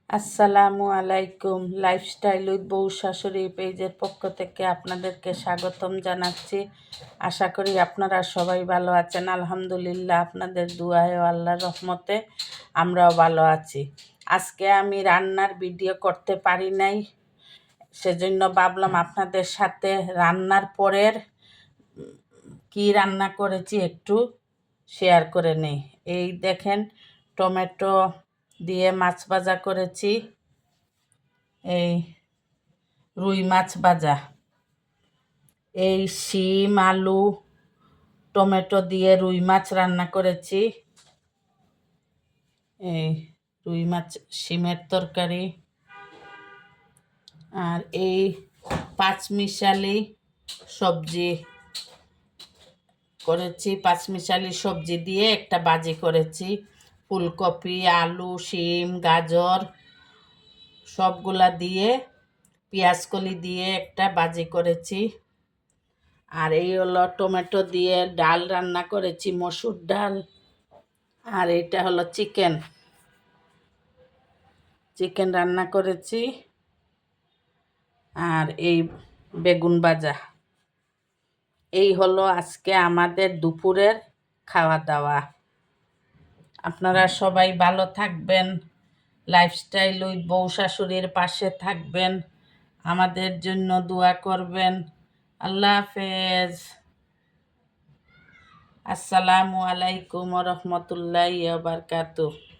আসসালামু আলাইকুম। Lifestyle with বউ শাশুড়ি পেজের পক্ষ থেকে আপনাদেরকে স্বাগতম জানাচ্ছি। আশা করি আপনারা সবাই ভালো আছেন। আলহামদুলিল্লাহ, আপনাদের দুআয় ও আল্লাহর রহমতে আমরাও ভালো আছি। আজকে আমি রান্নার ভিডিও করতে পারি নাই, সেজন্য ভাবলাম আপনাদের সাথে রান্নার পরের কি রান্না করেছি একটু শেয়ার করে নেই। এই দেখেন, টমেটো দিয়ে মাছ ভাজা করেছি, এই রুই মাছ ভাজা, এই শিম আলু টমেটো দিয়ে রুই মাছ রান্না করেছি, এই রুই মাছ শিমের তরকারি, আর এই পাঁচমিশালি সবজি করেছি। পাঁচমিশালি সবজি দিয়ে একটা ভাজি করেছি, ফুলকপি আলু শিম গাজর সবগুলা দিয়ে পেঁয়াজকলি দিয়ে একটা ভাজি করেছি। আর এই হলো টমেটো দিয়ে ডাল রান্না করেছি, মসুর ডাল। আর এটা হলো চিকেন রান্না করেছি। আর এই বেগুন ভাজা। এই হলো আজকে আমাদের দুপুরের খাওয়া দাওয়া। আপনারা সবাই ভালো থাকবেন, লাইফস্টাইল উইথ বউ শাশুড়ির পাশে থাকবেন, আমাদের জন্য দোয়া করবেন। আল্লাহ হাফেজ। আসসালামু আলাইকুম ওয়া রাহমাতুল্লাহি ওয়া বারাকাতুহু।